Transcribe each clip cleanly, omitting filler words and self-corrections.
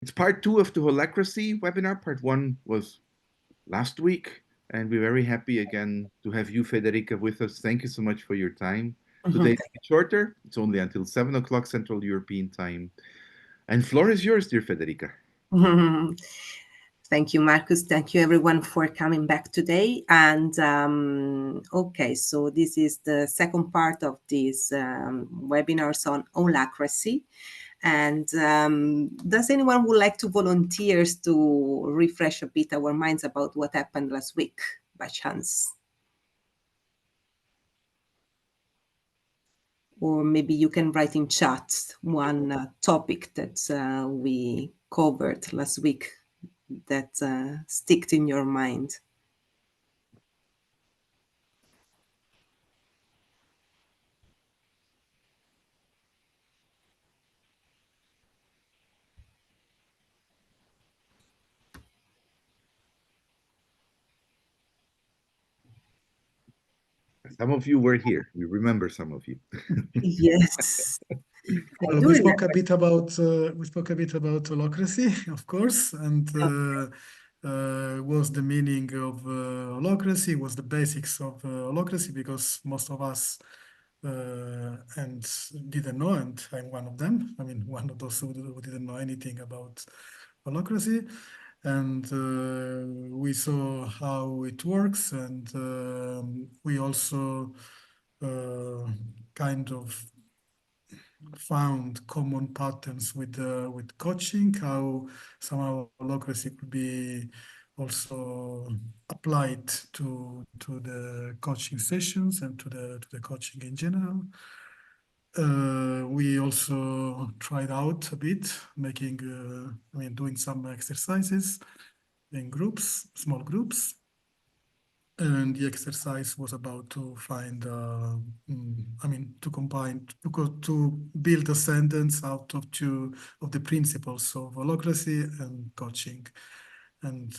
It's part two of the Holacracy webinar. Part one was last week, and we're very happy again to have you, Federica, with us. Thank you so much for your time. Today it's a bit shorter. It's only until 7 o'clock Central European time. And floor is yours, dear Federica. Thank you, Marcus. Thank you, everyone, for coming back today. And okay, so this is the second part of these webinars on Holacracy. And does anyone would like to volunteer to refresh a bit our minds about what happened last week, by chance? Or maybe you can write in chat one topic that we covered last week that sticked in your mind. Some of you were here. We remember some of you. Yes. We spoke a bit about Holacracy, of course, and was the meaning of Holacracy, was the basics of Holacracy, because most of us and didn't know, and I'm one of them. I mean, one of those who didn't know anything about Holacracy. And we saw how it works, and we also kind of found common patterns with coaching, how somehow Holacracy could be also applied to the coaching sessions and to the coaching in general. We also tried out a bit, doing some exercises in groups, small groups. And the exercise was about to find, to build a sentence out of two of the principles of Holacracy and coaching. And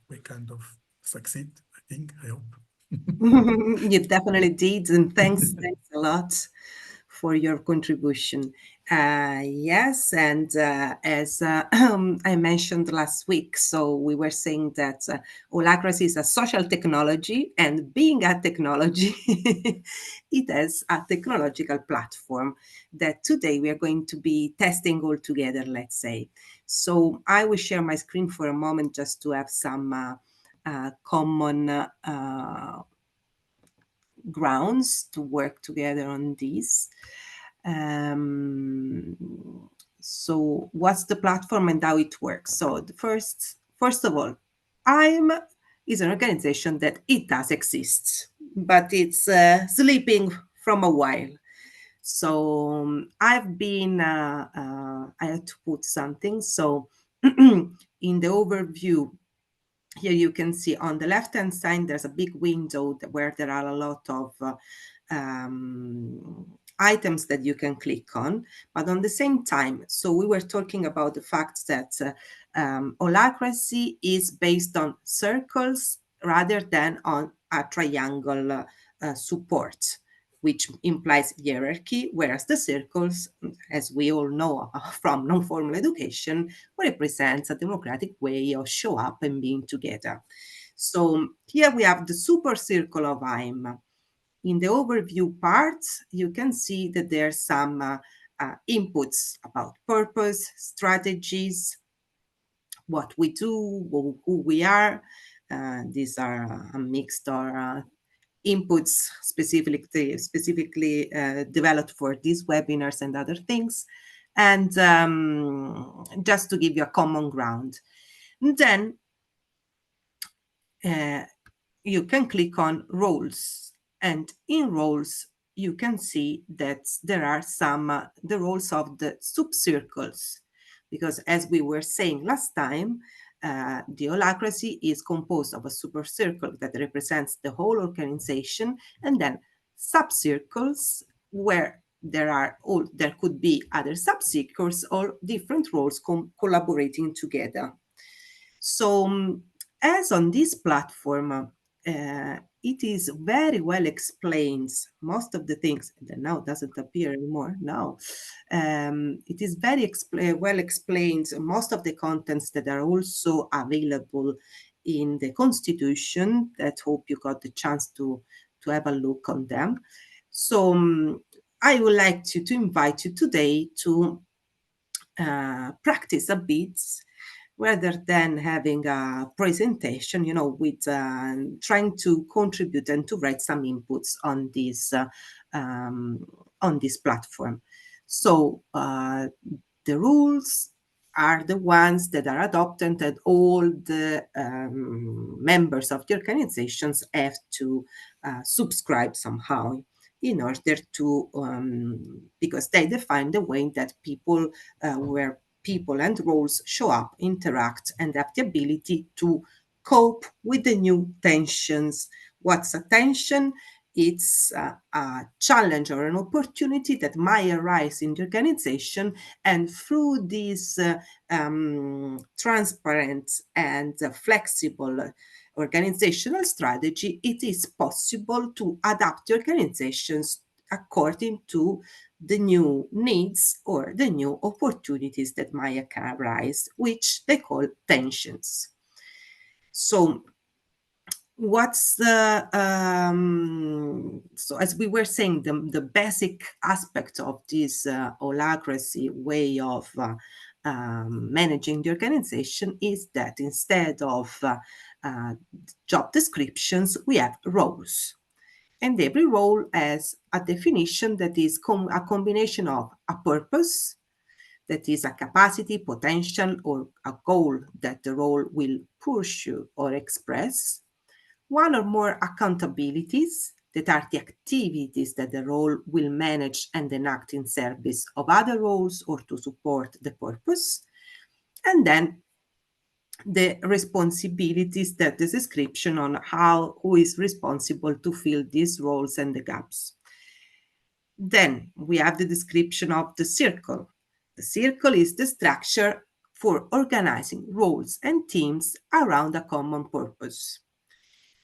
we kind of succeed, I think, I hope. You definitely did, and thanks a lot for your contribution. Yes, and as I mentioned last week, so we were saying that Holacracy is a social technology, and being a technology, it has a technological platform that today we are going to be testing all together, let's say. So I will share my screen for a moment just to have some common grounds to work together on this. So what's the platform and how it works? So the first of all, IM is an organization that it does exist, but it's sleeping from a while. So I've been, I had to put something. So in the overview, here you can see on the left-hand side, there's a big window where there are a lot of items that you can click on. But on the same time, so we were talking about the fact that Holacracy is based on circles rather than on a triangle support, which implies hierarchy, whereas the circles, as we all know from non-formal education, represents a democratic way of show up and being together. So here we have the super circle of IM. In the overview part, you can see that there's some inputs about purpose, strategies, what we do, who we are. These are a mixed or inputs specifically developed for these webinars and other things, and just to give you a common ground. And then you can click on roles, and in roles you can see that there are some the roles of the subcircles, because as we were saying last time, the Holacracy is composed of a super circle that represents the whole organization, and then subcircles where there could be other subcircles or different roles collaborating together. So as on this platform, it is very well explained. Most of the things that now doesn't appear anymore. Now, it is very well explained. Most of the contents that are also available in the Constitution. That hope you got the chance to have a look on them. So I would like to invite you today to practice a bit, rather than having a presentation, with trying to contribute and to write some inputs on this platform. So the rules are the ones that are adopted, and all the members of the organizations have to subscribe somehow in order to, because they define the way that people, where people and roles show up, interact, and have the ability to cope with the new tensions. What's a tension? It's a challenge or an opportunity that might arise in the organization, and through this transparent and flexible organizational strategy, it is possible to adapt the organizations according to the new needs or the new opportunities that might arise, which they call tensions. So what's the so as we were saying, the basic aspect of this Holacracy way of managing the organization is that instead of job descriptions, we have roles. And every role has a definition that is a combination of a purpose, that is a capacity, potential, or a goal that the role will pursue or express, one or more accountabilities, that are the activities that the role will manage and enact in service of other roles or to support the purpose, and then the responsibilities, that the description on who is responsible to fill these roles and the gaps. Then we have the description of the circle. The circle is the structure for organizing roles and teams around a common purpose.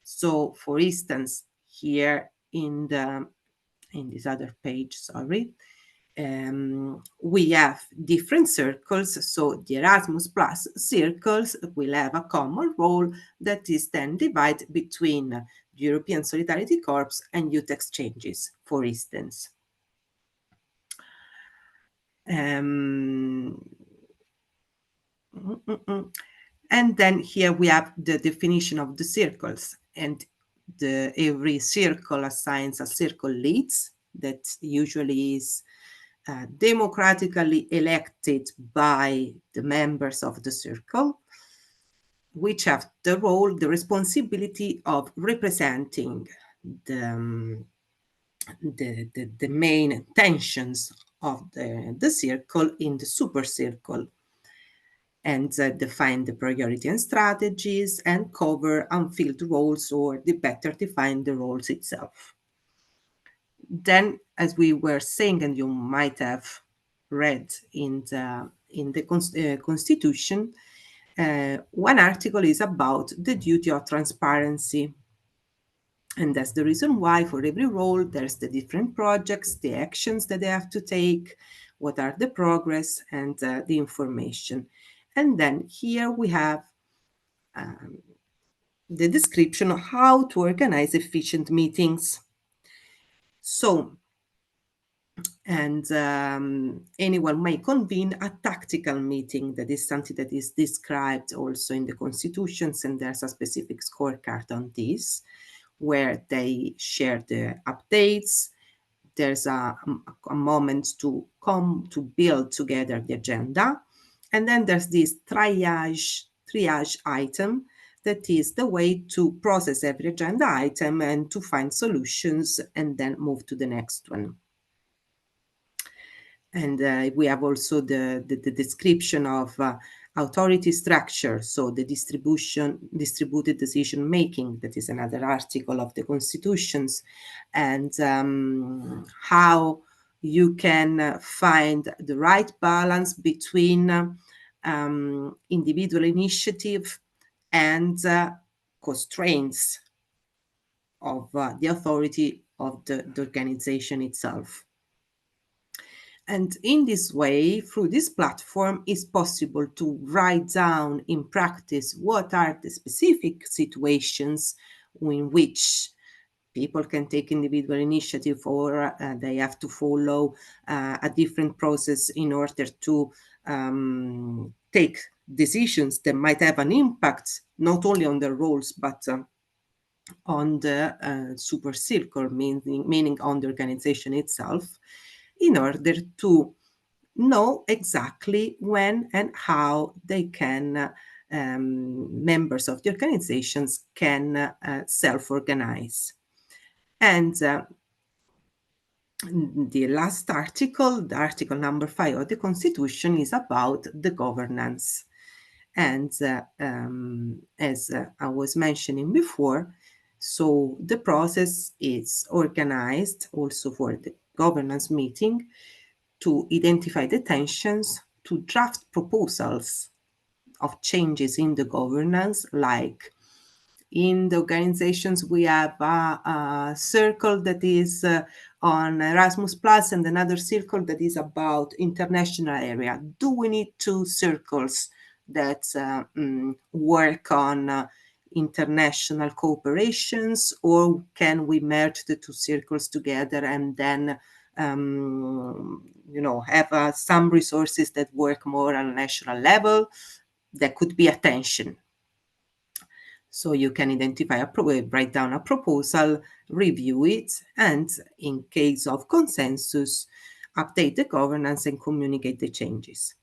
So, for instance, here in this other page, we have different circles. So the Erasmus Plus circles will have a common role that is then divided between the European Solidarity Corps and youth exchanges, for instance. And then here we have the definition of the circles, and every circle assigns a circle leads that usually is democratically elected by the members of the circle, which have the role, the responsibility of representing the main tensions of the circle in the super circle, and define the priority and strategies, and cover unfilled roles, or better define the roles itself. Then, as we were saying, and you might have read in the Constitution, one article is about the duty of transparency. And that's the reason why for every role, there's the different projects, the actions that they have to take, what are the progress, and the information. And then here we have the description of how to organize efficient meetings. So, and anyone may convene a tactical meeting. That is something that is described also in the constitutions, and there's a specific scorecard on this, where they share the updates. There's a moment to come to build together the agenda. And then there's this triage item, that is the way to process every agenda item and to find solutions and then move to the next one. And we have also the description of authority structure, so the distributed decision making, that is another article of the constitutions, and how you can find the right balance between individual initiative and constraints of the authority of the organization itself. And in this way, through this platform, it's possible to write down in practice what are the specific situations in which people can take individual initiative, or they have to follow a different process in order to take decisions that might have an impact not only on their roles, but on the super circle, meaning on the organization itself, in order to know exactly when and how they can, members of the organizations can self-organize. And the last article, the article number 5 of the Constitution, is about the governance. And as I was mentioning before, so the process is organized also for the governance meeting to identify the tensions, to draft proposals of changes in the governance, like in the organizations we have a circle that is on Erasmus Plus and another circle that is about international area. Do we need two circles that work on international cooperations, or can we merge the two circles together and then have some resources that work more on a national level? There could be a tension. So you can identify write down a proposal, review it, and in case of consensus, update the governance and communicate the changes.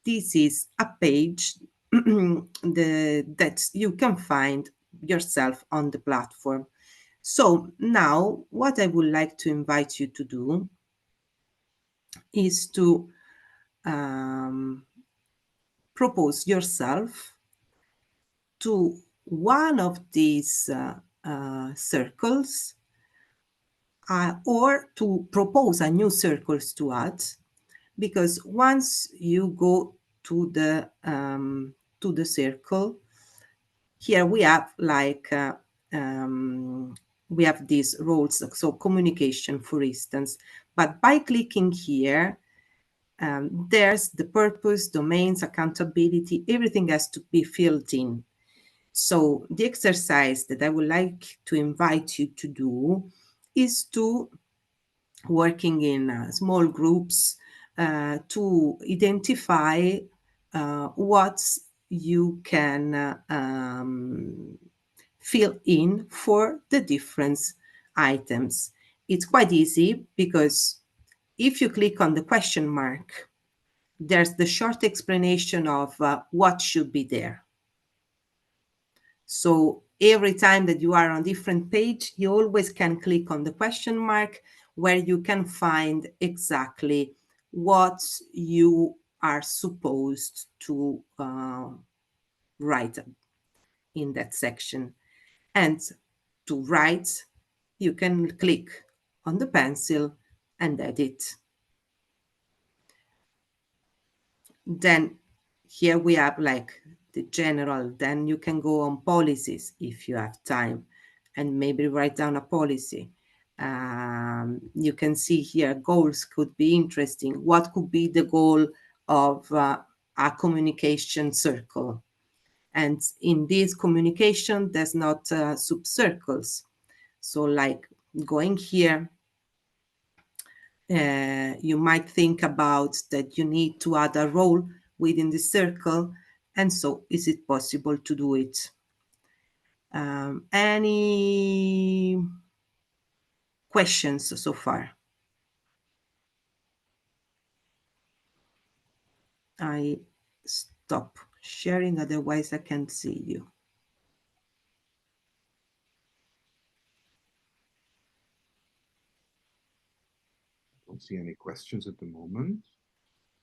This is a page that you can find yourself on the platform. So now what I would like to invite you to do is to propose yourself to one of these circles, or to propose a new circles to add, because once you go to the circle, here we have we have these roles, so communication, for instance. But by clicking here, there's the purpose, domains, accountability, everything has to be filled in. So the exercise that I would like to invite you to do is to, working in small groups, to identify what you can fill in for the different items. It's quite easy, because if you click on the question mark, there's the short explanation of what should be there. So every time that you are on a different page, you always can click on the question mark, where you can find exactly what you are supposed to write in that section. And to write, you can click on the pencil and edit. Then here we have the general, then you can go on policies if you have time, and maybe write down a policy. You can see here goals could be interesting. What could be the goal of a communication circle? And in this communication, there's not sub-circles. So going here, you might think about that you need to add a role within the circle. And so is it possible to do it? Any questions so far? I stop sharing, otherwise I can't see you. Don't see any questions at the moment.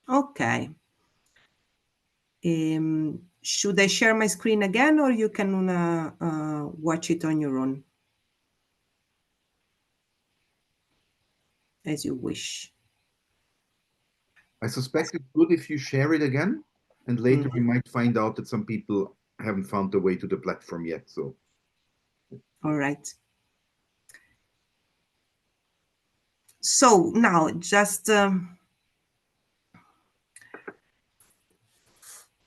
Okay. Should I share my screen again, or you can watch it on your own? As you wish. I suspect it's good if you share it again, and later we might find out that some people haven't found their way to the platform yet. So, all right. So now just to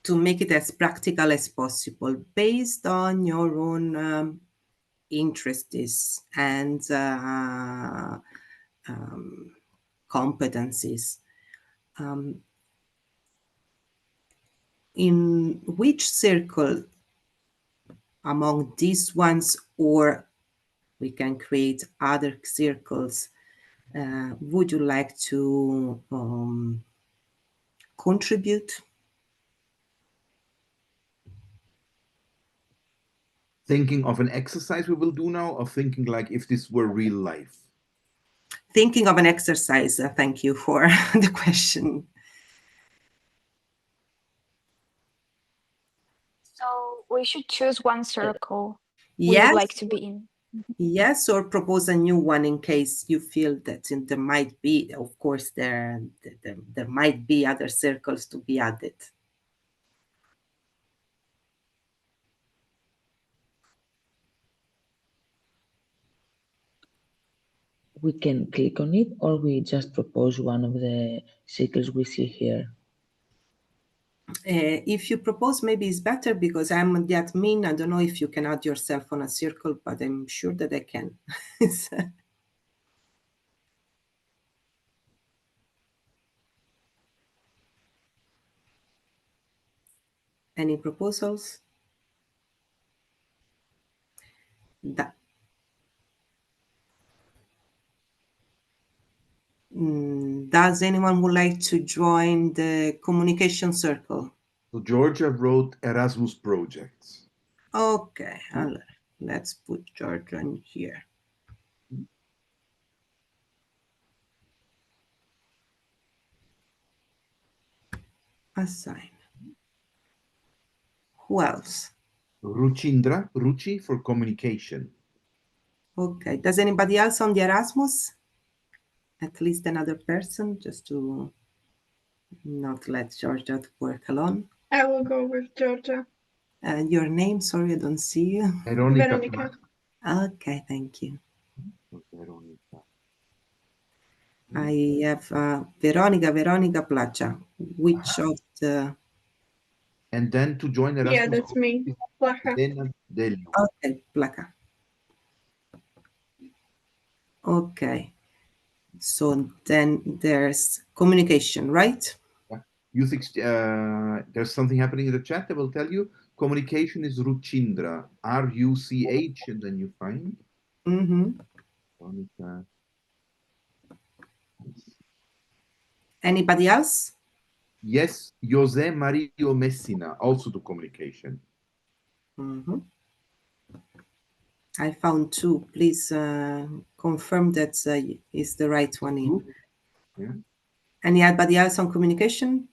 make it as practical as possible, based on your own interests and competencies, in which circle among these ones, or we can create other circles, would you like to contribute? Thinking of an exercise we will do now, or thinking like if this were real life? Thinking of an exercise. Thank you for the question. So we should choose one circle we Yes. would like to be in. Yes, or propose a new one in case you feel that there might be, of course, there might be other circles to be added. We can click on it, or we just propose one of the circles we see here. If you propose, maybe it's better, because I'm the admin. I don't know if you can add yourself on a circle, but I'm sure that I can. Any proposals? Does anyone would like to join the communication circle? So Georgia wrote Erasmus projects. Okay, let's put Georgia in here. Assign. Who else? Ruchindra, Ruchi for communication. Okay, does anybody else on the Erasmus? At least another person, just to not let Georgia work alone. I will go with Georgia. Your name, sorry, I don't see you. Veronica. Okay, thank you. Veronica. I have Veronica Placha. Which of the... And then to join Erasmus. Yeah, that's me. Placa. Okay, Placa. Okay. So then there's communication, right? Youth there's something happening in the chat. I will tell you. Communication is Ruchindra, R-U-C-H, and then you find. Veronica. Anybody else? Yes, Jose Mario Messina, also to communication. I found two. Please confirm that is the right one in. Yeah. Anybody else on communication?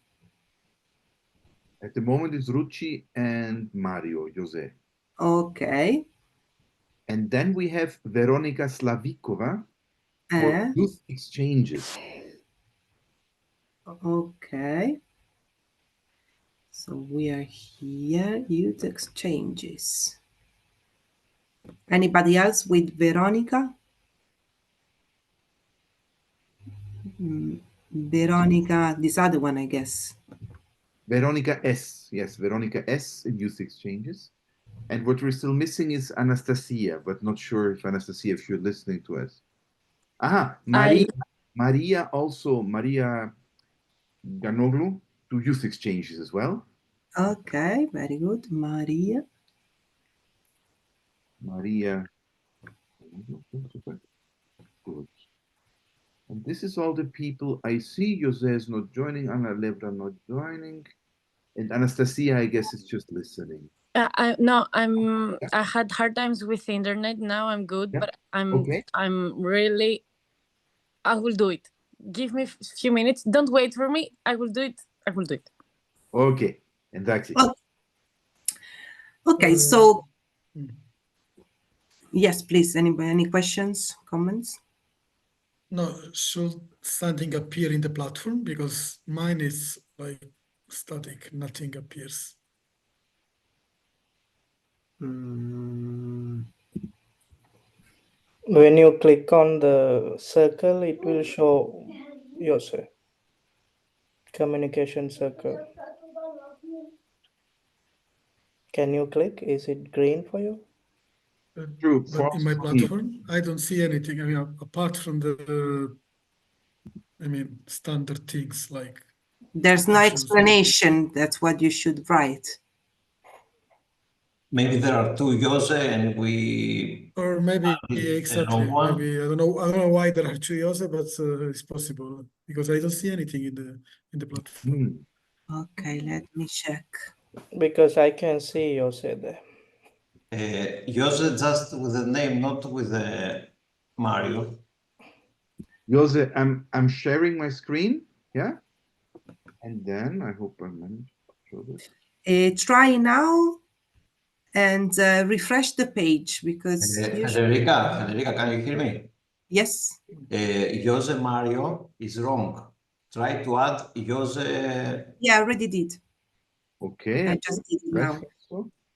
At the moment, it's Ruchi and Mario, Jose. Okay. And then we have Veronica Slavikova for youth exchanges. Okay. So we are here, youth exchanges. Anybody else with Veronica? Veronica, this other one, I guess. Veronica S. Yes, Veronica S in youth exchanges. And what we're still missing is Anastasia, but not sure if Anastasia, if you're listening to us. Aha, Maria also, Maria Ganoglu, to youth exchanges as well. Okay, very good. Maria. Good. And this is all the people I see. Jose is not joining, Anna Levra not joining. And Anastasia, I guess, is just listening. I had hard times with the internet. Now I'm good, but I'm really. I will do it. Give me a few minutes. Don't wait for me. I will do it. I will do it. Okay, and that's it. Okay, so yes, please. Anybody, any questions, comments? No, should something appear in the platform? Because mine is like static, nothing appears. When you click on the circle, it will show Jose. Communication circle. Can you click? Is it green for you? True. But in my platform, I don't see anything. I mean, apart from the, standard things like. There's no actions. explanation. That's what you should write. Maybe there are two Jose and we. Or maybe the exactly. wrong one. Maybe I don't know why there are two Jose, but it's possible because I don't see anything in the platform. Okay, let me check. Because I can see Jose there. Jose just with the name, not with the Mario. Jose, I'm sharing my screen, yeah? And then I hope I manage to show this. Try now and refresh the page because Federica, can you hear me? yes. Jose Mario is wrong. Try to add Jose. Yeah, I already did. Okay. I just did it now.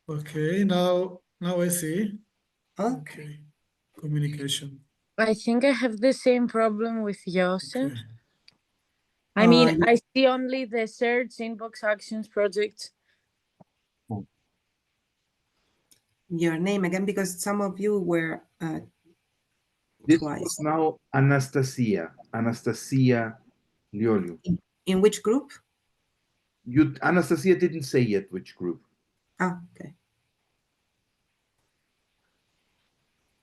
Okay, now I see. Oh, Okay, communication. I think I have the same problem with Joseph. Okay. I mean, yeah. I see only the search inbox actions project. Your name again, because some of you were This twice. was now Anastasia Lioliu. In which group? Anastasia didn't say yet which group. Ah, okay.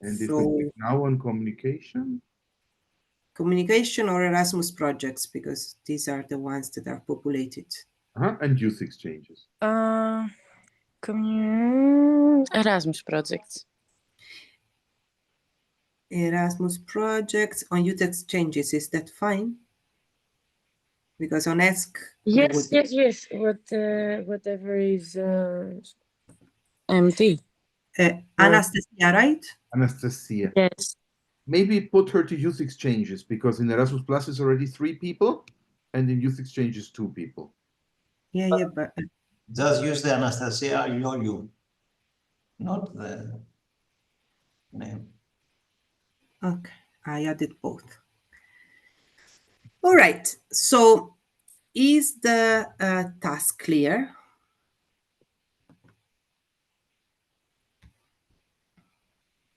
And if So- we click now on communication. Communication or Erasmus projects, because these are the ones that are populated. And youth exchanges. Erasmus projects. Erasmus projects on youth exchanges, is that fine? Because on ESC, Yes. Whatever is empty. Anastasia, right? Anastasia. Yes. Maybe put her to youth exchanges because in Erasmus Plus is already 3 people and in youth exchanges 2 people. Yeah, but Just use the Anastasia Lioliu, not the name. okay, I added both. All right, so is the task clear?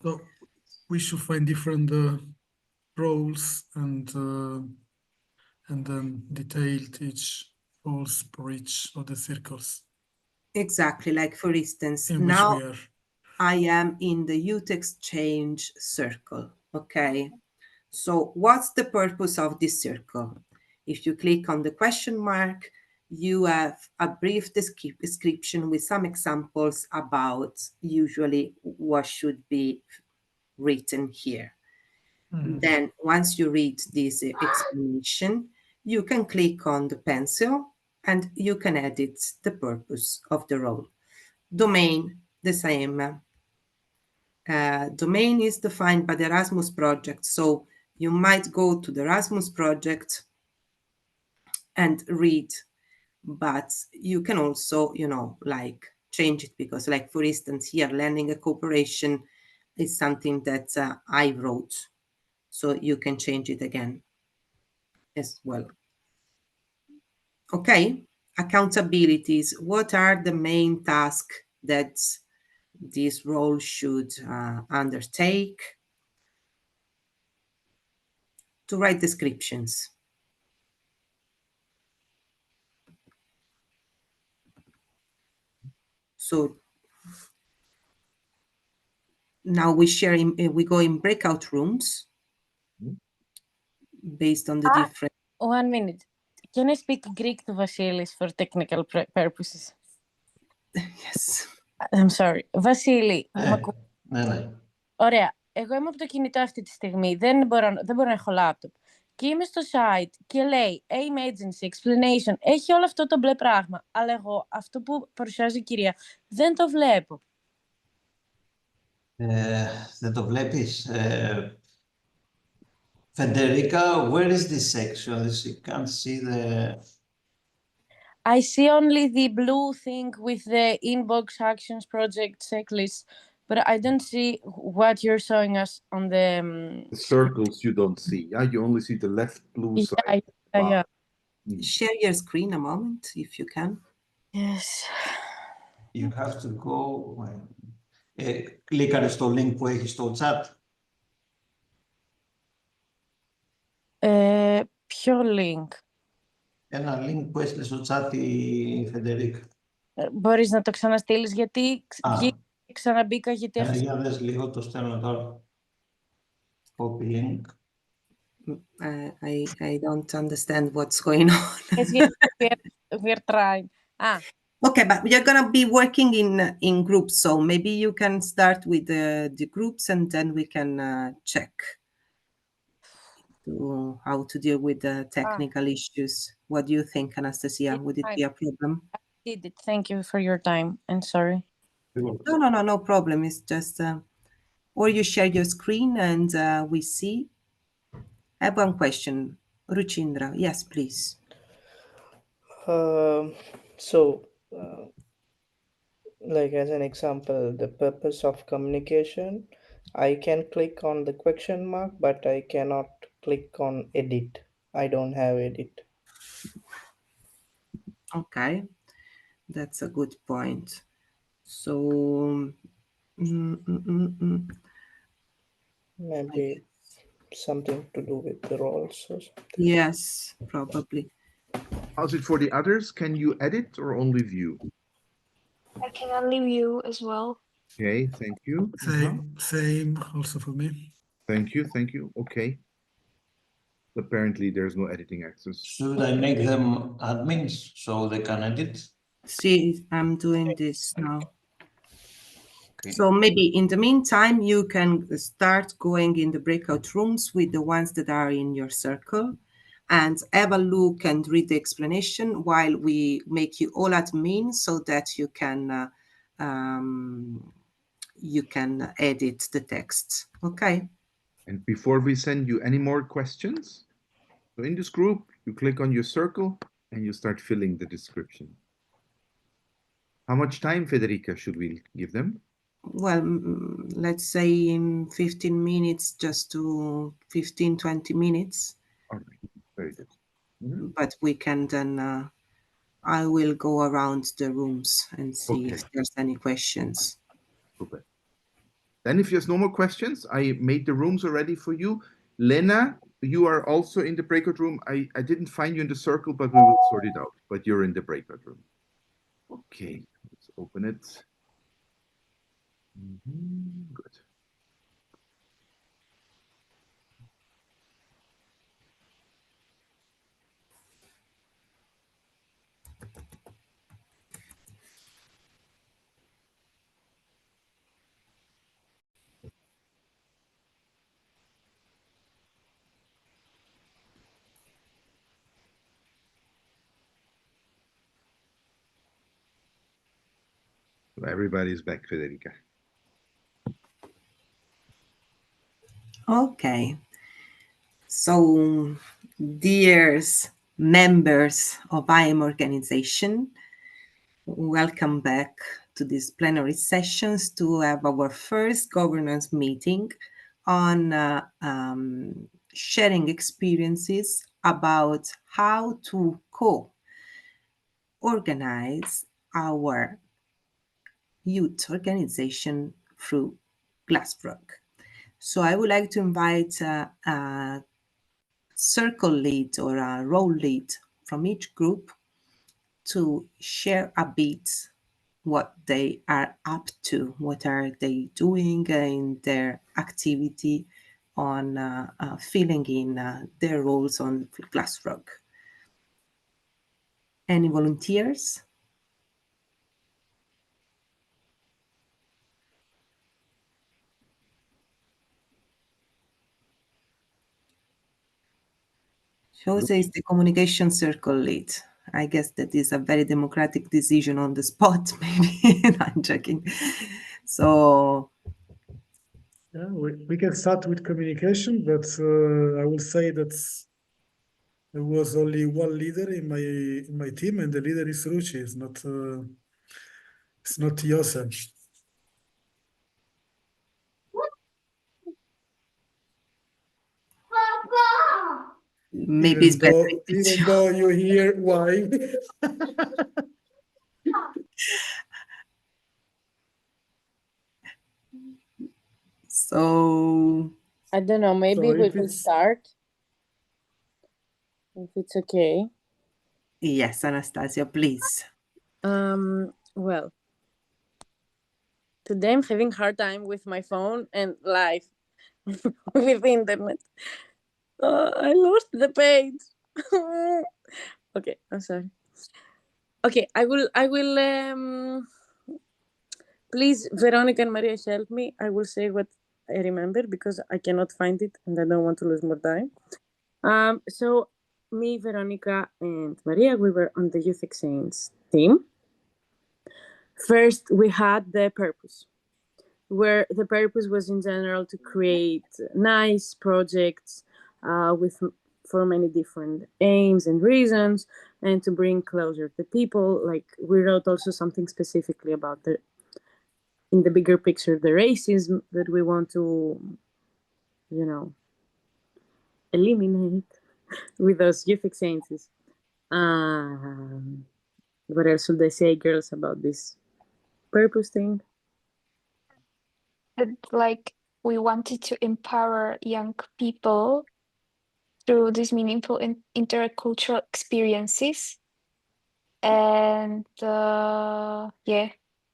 So we should find different roles and then detailed each roles for each of the circles Exactly, like for instance, in which now we are. I am in the youth exchange circle, okay? So what's the purpose of this circle? If you click on the question mark, you have a brief description with some examples about usually what should be written here. Then once you read this explanation, you can click on the pencil and you can edit the purpose of the role. Domain, the same. Domain is defined by the Erasmus project. So you might go to the Erasmus project and read, but you can also, like change it because like, for instance, here, learning a cooperation is something that I wrote. So you can change it again as well. Okay, accountabilities. What are the main tasks that this role should undertake? To write descriptions. So now we go in breakout rooms based on the different. 1 minute. Can I speak Greek to Vasilis for technical purposes? Yes. I'm sorry. Βασίλη, Ναι. Ωραία. Εγώ είμαι από το κινητό αυτή τη στιγμή. Δεν μπορώ να έχω laptop. Και είμαι στο site και λέει aim agency, explanation. Έχει όλο αυτό το μπλε πράγμα. Αλλά εγώ αυτό που παρουσιάζει η κυρία δεν το βλέπω. Δεν το βλέπεις. Federica, where is this section? You can't see the... I see only the blue thing with the inbox actions project checklist but I don't see what you're showing us on the circles you don't see. Yeah, you only see the left blue side. yeah. Share your screen a moment if you can. Yes. You have to go. Κλίκαρε στο link που έχει στο chat. Ποιο link? Ένα link που έστειλε στο chat η Φεντερίκα. Μπορείς να το ξαναστείλεις γιατί ξαναμπήκα γιατί έχασα. Για δες λίγο, το στέλνω τώρα. Copy link. I don't understand what's going on. Yes, we're trying. Okay, but you're going to be working in groups, so maybe you can start with the groups and then we can check how to deal with the technical issues. What do you think, Anastasia? Would it be a problem? I did it. Thank you for your time and sorry. No problem. It's just, or you share your screen and we see. I have one question. Ruchindra, yes, please. Like as an example, the purpose of communication, I can click on the question mark, but I cannot click on edit. I don't have edit. Okay, that's a good point. So maybe something to do with the roles or something. Yes, probably. How's it for the others? Can you edit or only view? I can only view as well. Okay, thank you. Same also for me. Thank you. Okay. Apparently there's no editing access. Should I make them admins so they can edit? See, I'm doing this now. Okay. So maybe in the meantime, you can start going in the breakout rooms with the ones that are in your circle and have a look and read the explanation while we make you all admin so that you can edit the text. Okay. And before we send you any more questions, so in this group, you click on your circle and you start filling the description. How much time, Federica, should we give them? Well, let's say in 15 minutes, just to 15, 20 minutes. All right, very good. But we can then, I will go around the rooms and see if there's any questions. Okay. Then if there's no more questions, I made the rooms already for you. Lena, you are also in the breakout room. I didn't find you in the circle, but we will sort it out. But you're in the breakout room. Okay, let's open it. Good. Everybody's back, Federica. Okay. So, dear members of IM organization, welcome back to these plenary sessions to have our first governance meeting on sharing experiences about how to co-organize our youth organization through Glassbrook. So I would like to invite a circle lead or a role lead from each group to share a bit what they are up to, what are they doing in their activity on filling in their roles on Glassbrook. Any volunteers? Jose is the communication circle lead. I guess that is a very democratic decision on the spot, maybe. I'm checking. So yeah, we can start with communication, but I will say that there was only one leader in my team, and the leader is Ruchi. It's not Josef. Maybe it's better. Even though you hear why. So I don't know, maybe So we if will it's- start. If it's okay. yes, Anastasia, please. Well, today I'm having hard time with my phone and live with internet. I lost the page. Okay, I'm sorry. Okay, I will please, Veronica and Maria, help me. I will say what I remember because I cannot find it and I don't want to lose more time. So me, Veronica, and Maria, we were on the Youth Exchange team. First, we had the purpose, where the purpose was in general to create nice projects for many different aims and reasons, and to bring closer the people. Like we wrote also something specifically about in the bigger picture, the racism that we want to, eliminate with those youth exchanges. What else should I say, girls, about this purpose thing? That, like, we wanted to empower young people through these meaningful intercultural experiences. And yeah,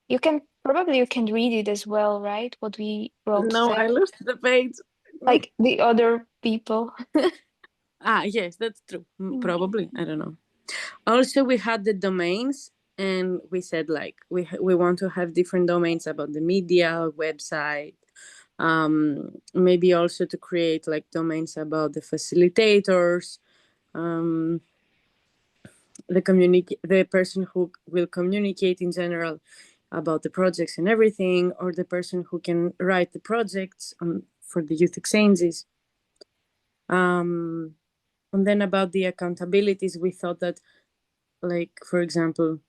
you can read it as well, right? What we wrote No, there. I lost the page. Like the other people. Yes, that's true. Probably, I don't know. Also, we had the domains, and we said like we want to have different domains about the media, website, maybe also to create like domains about the facilitators, the person who will communicate in general about the projects and everything, or the person who can write the projects for the youth exchanges. And then about the accountabilities, we thought that, like, for example,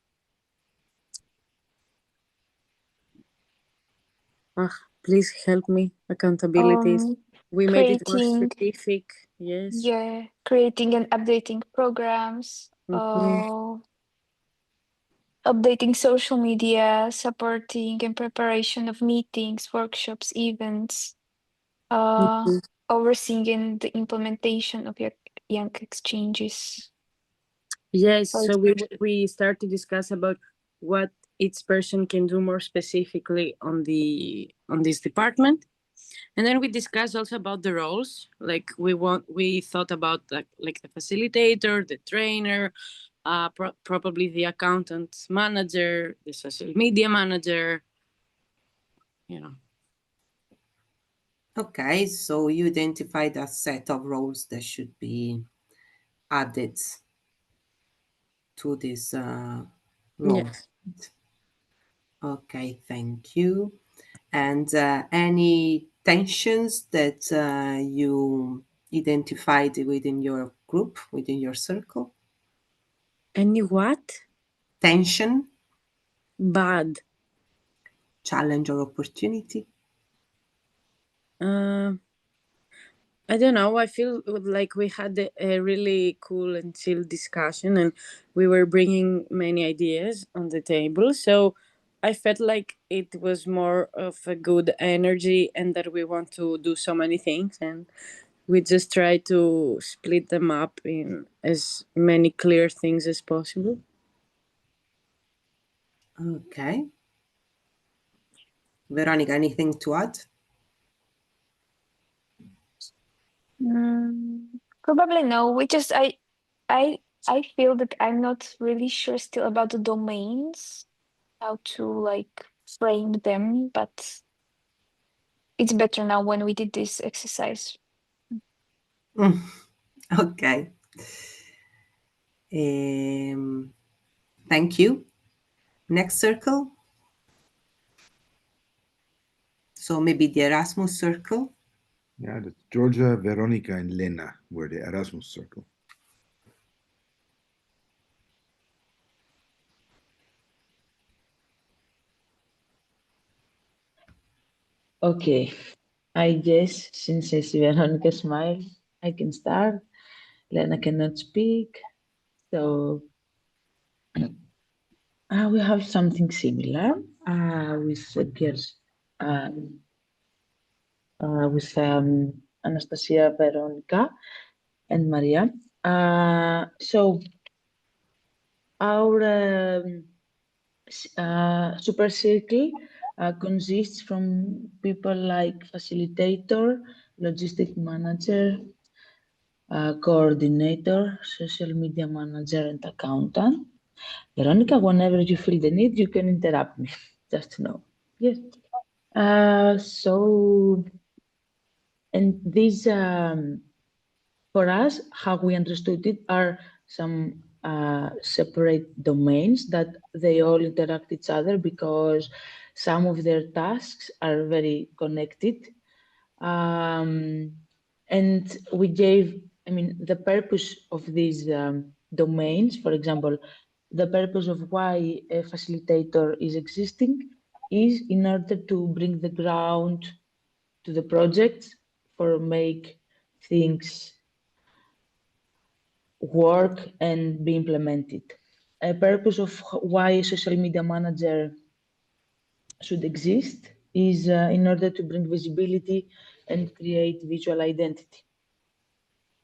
please help me, accountabilities. We made it more specific, yes. Yeah, creating and updating programs, updating social media, supporting and preparation of meetings, workshops, events, overseeing the implementation of your young exchanges. Yes, so we start to discuss about what each person can do more specifically on this department. And then we discussed also about the roles. Like we thought about like the facilitator, the trainer, probably the accountant manager, the social media manager, Okay, so you identified a set of roles that should be added to this role. Yes. Okay, thank you. And any tensions that you identified within your group, within your circle? Any what? Tension? Bad. Challenge or opportunity? I don't know. I feel like we had a really cool and chill discussion, and we were bringing many ideas on the table. So I felt like it was more of a good energy, and that we want to do so many things, and we just try to split them up in as many clear things as possible. Okay. Veronica, anything to add? Probably no. I feel that I'm not really sure still about the domains, how to like frame them, but it's better now when we did this exercise. Okay. Thank you. Next circle. So maybe the Erasmus circle. Yeah, that's Georgia, Veronica, and Lena were the Erasmus circle. Okay, I guess since I see Veronica smile, I can start. Lena cannot speak. So we have something similar with girls, with Anastasia, Veronica, and Maria. So our super circle consists from people like facilitator, logistic manager, coordinator, social media manager, and accountant. Veronica, whenever you feel the need, you can interrupt me, just to know. Yes. So, and these, for us, how we understood it are some separate domains that they all interact each other because some of their tasks are very connected. And we gave, I mean, the purpose of these domains, for example, the purpose of why a facilitator is existing is in order to bring the ground to the project for make things work and be implemented. A purpose of why a social media manager should exist is in order to bring visibility and create visual identity.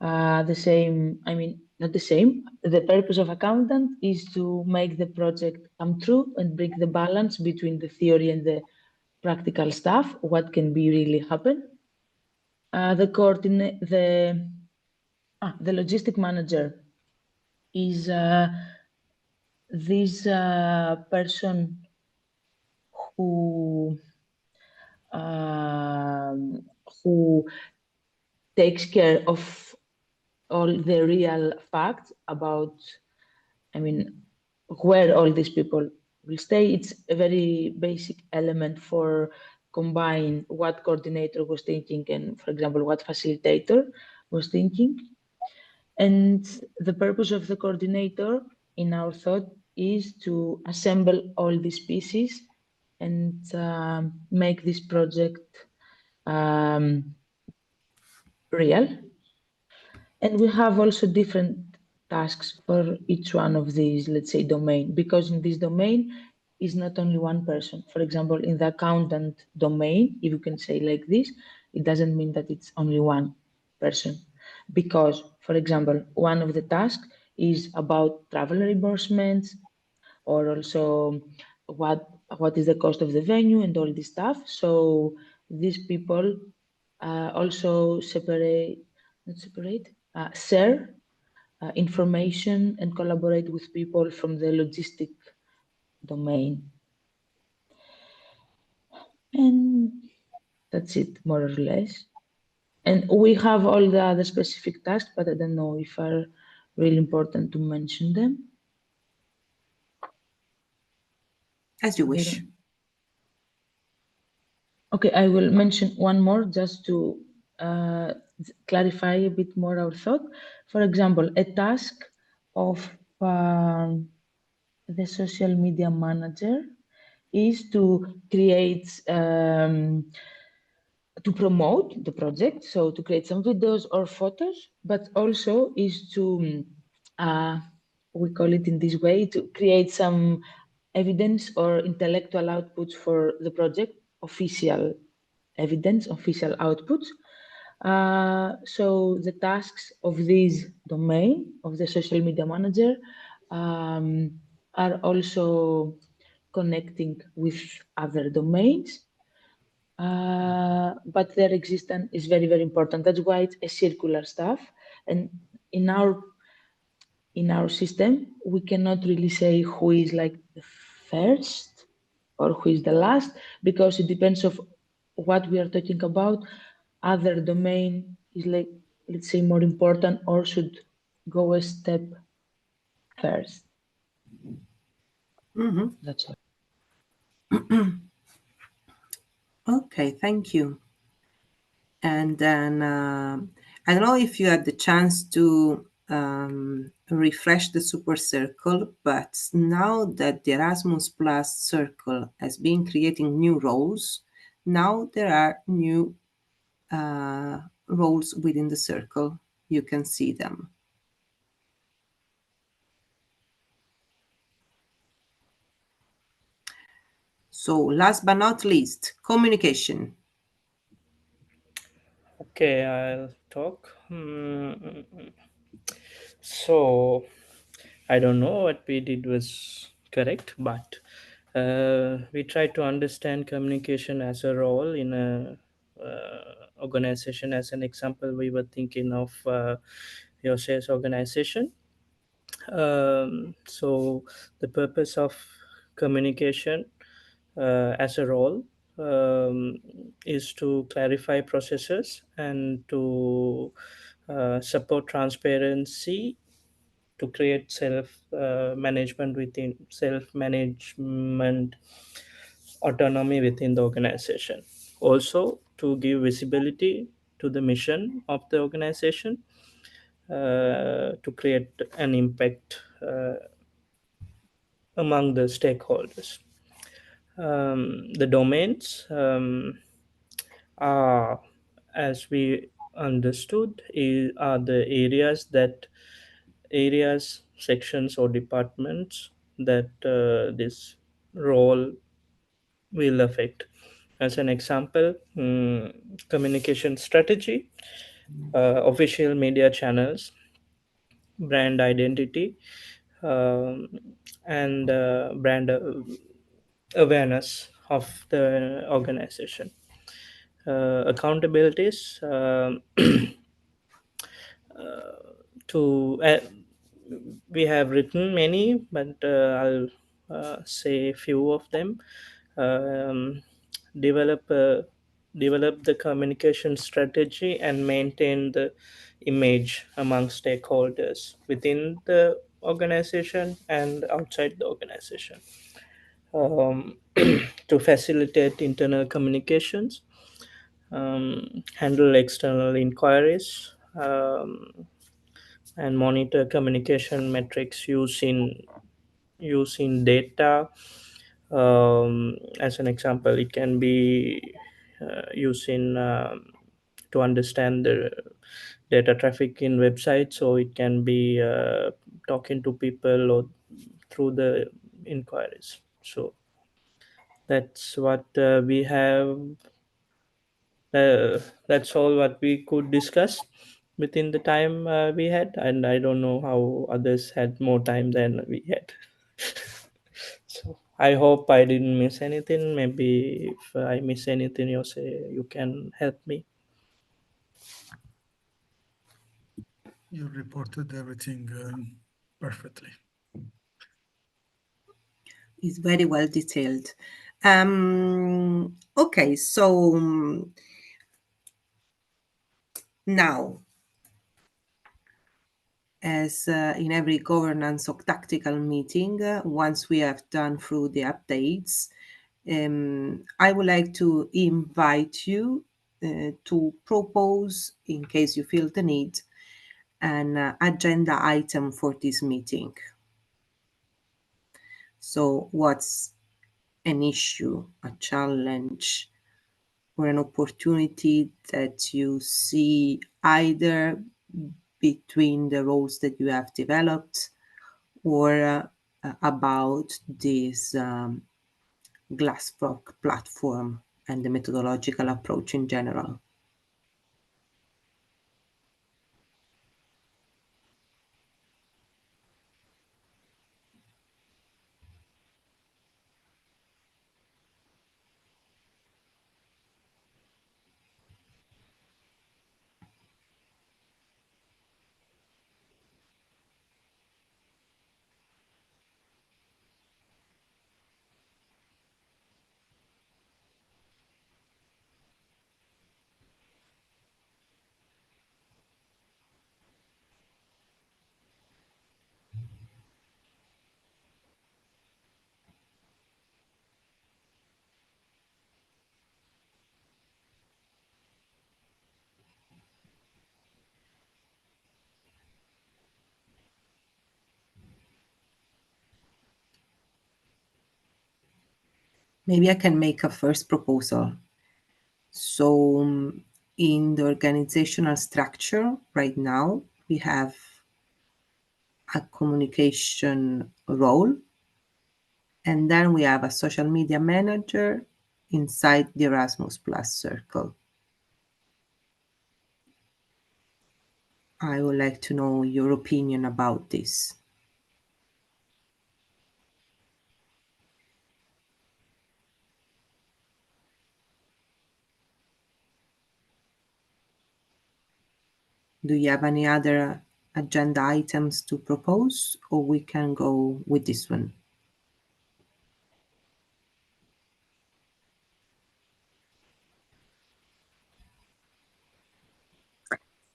The same, I mean, not the same. The purpose of accountant is to make the project come true and bring the balance between the theory and the practical stuff, what can be really happen. The logistic manager is this person who takes care of all the real facts about, I mean, where all these people will stay. It's a very basic element for combine what coordinator was thinking and, for example, what facilitator was thinking. And the purpose of the coordinator, in our thought, is to assemble all these pieces and make this project real. And we have also different tasks for each one of these, let's say, domain, because in this domain is not only one person. For example, in the accountant domain, if you can say like this, it doesn't mean that it's only one person. Because, for example, one of the tasks is about travel reimbursements, or also what is the cost of the venue and all this stuff. So these people also share information and collaborate with people from the logistic domain. And that's it, more or less. And we have all the other specific tasks, but I don't know if are really important to mention them. As you wish. Okay, I will mention one more just to clarify a bit more our thought. For example, a task of the social media manager is to create, to promote the project, so to create some videos or photos, but also is to, we call it in this way, to create some evidence or intellectual outputs for the project, official evidence, official outputs. So the tasks of this domain of the social media manager are also connecting with other domains, but their existence is very, very important. That's why it's a circular stuff. And in our system, we cannot really say who is like the first or who is the last, because it depends on what we are talking about. Other domain is like, let's say, more important or should go a step first. Mm-hmm. That's all. Okay, thank you. And then I don't know if you had the chance to refresh the super circle, but now that the Erasmus Plus circle has been creating new roles, now there are new roles within the circle. you can see them. So last but not least, communication. Okay, I'll talk. So I don't know what we did was correct, but we tried to understand communication as a role in a organization. As an example, we were thinking of your sales organization. So the purpose of communication as a role is to clarify processes and to support transparency, to create self-management within self-management autonomy within the organization. Also, to give visibility to the mission of the organization, to create an impact among the stakeholders. The domains are, as we understood, are the areas, sections, or departments that this role will affect. As an example, communication strategy, official media channels, brand identity, and brand awareness of the organization. Accountabilities to we have written many, but I'll say few of them. Develop the communication strategy and maintain the image among stakeholders within the organization and outside the organization. To facilitate internal communications, handle external inquiries, and monitor communication metrics using data. As an example, it can be using to understand the data traffic in websites, or it can be talking to people or through the inquiries. So that's what we have. That's all what we could discuss within the time we had, and I don't know how others had more time than we had. So I hope I didn't miss anything. Maybe if I miss anything, you can help me. You reported everything perfectly. It's very well detailed. Okay, so now, as in every governance or tactical meeting, once we have done through the updates, I would like to invite you to propose, in case you feel the need, an agenda item for this meeting. So what's an issue, a challenge, or an opportunity that you see either between the roles that you have developed or about this Glassrock platform and the methodological approach in general? Maybe I can make a first proposal. So in the organizational structure right now, we have a communication role, and then we have a social media manager inside the Erasmus Plus circle. I would like to know your opinion about this. Do you have any other agenda items to propose, or we can go with this one?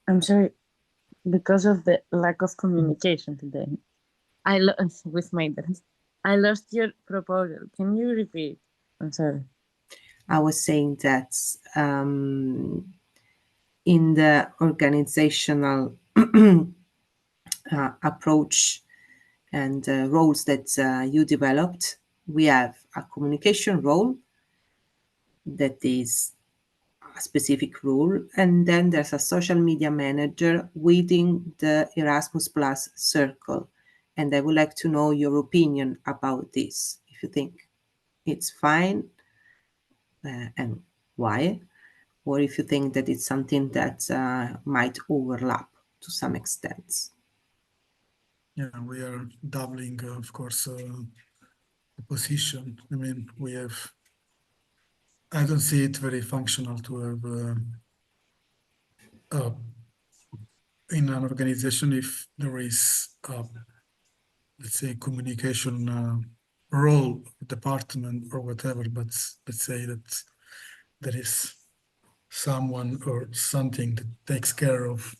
I'm sorry, because of the lack of communication today, with my dad, I lost your proposal. Can you repeat? I'm sorry. I was saying that in the organizational approach and roles that you developed, we have a communication role that is a specific role, and then there's a social media manager within the Erasmus Plus circle. And I would like to know your opinion about this, if you think it's fine and why, or if you think that it's something that might overlap to some extent. Yeah, we are doubling, of course, the position. I mean, I don't see it very functional to have in an organization if there is, let's say, communication role, department or whatever, but let's say that there is someone or something that takes care of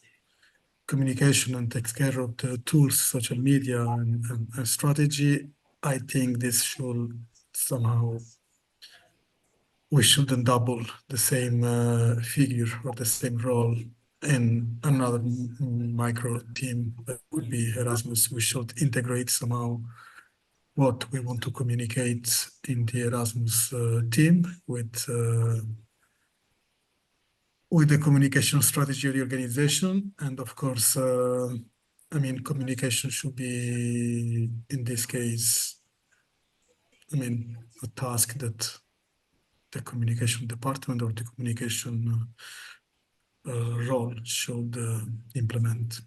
communication and takes care of the tools, social media and strategy. I think this should somehow, we shouldn't double the same figure or the same role in another micro team that would be Erasmus. We should integrate somehow what we want to communicate in the Erasmus team with the communication strategy of the organization. And of course, I mean, communication should be, in this case, I mean, a task that the communication department or the communication role should implement.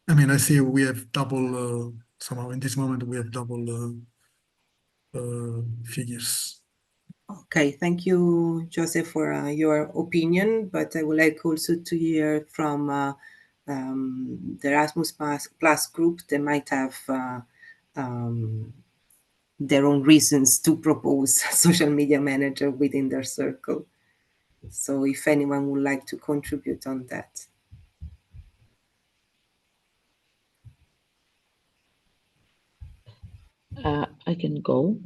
I mean, I see we have double, somehow in this moment, we have double figures. Okay, thank you, Joseph, for your opinion, but I would like also to hear from the Erasmus Plus group. They might have their own reasons to propose a social media manager within their circle. So if anyone would like to contribute on that. I can go.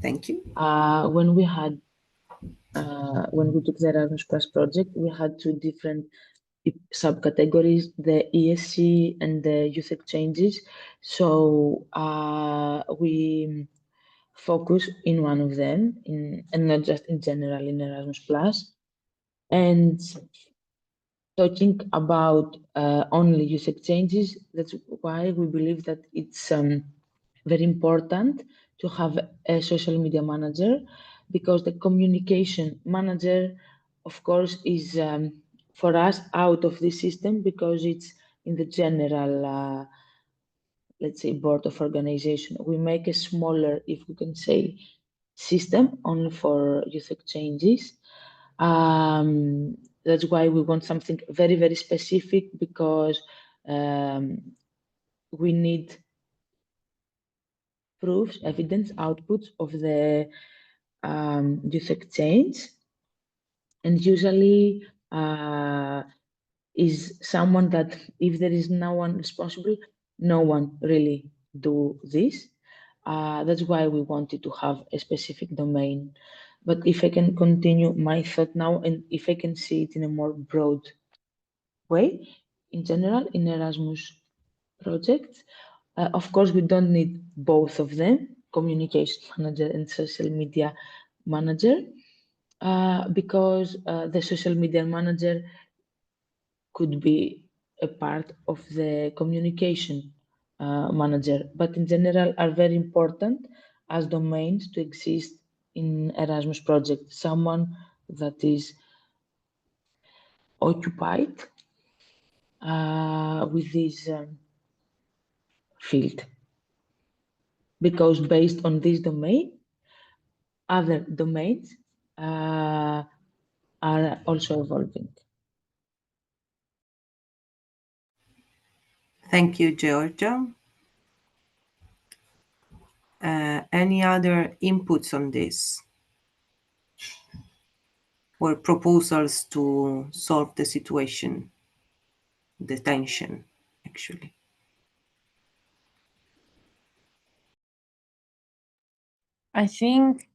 Thank you. When we took the Erasmus Plus project, we had two different subcategories, the ESC and the youth exchanges. So we focus in one of them, and not just in general in Erasmus Plus. And talking about only youth exchanges, that's why we believe that it's very important to have a social media manager, because the communication manager, of course, is for us out of the system, because it's in the general, let's say, board of organization. We make a smaller, if we can say, system only for youth exchanges. That's why we want something very, very specific, because we need proofs, evidence, outputs of the youth exchange, and usually is someone that, if there is no one responsible, no one really do this. That's why we wanted to have a specific domain. But if I can continue my thought now, and if I can see it in a more broad way, in general, in Erasmus projects, of course, we don't need both of them, communication manager and social media manager. because the social media manager could be a part of the communication manager, but in general are very important as domains to exist in Erasmus project. Someone that is occupied with this field, because based on this domain, other domains are also evolving. Thank you, Georgia. Any other inputs on this? Or proposals to solve the situation, the tension, actually? I think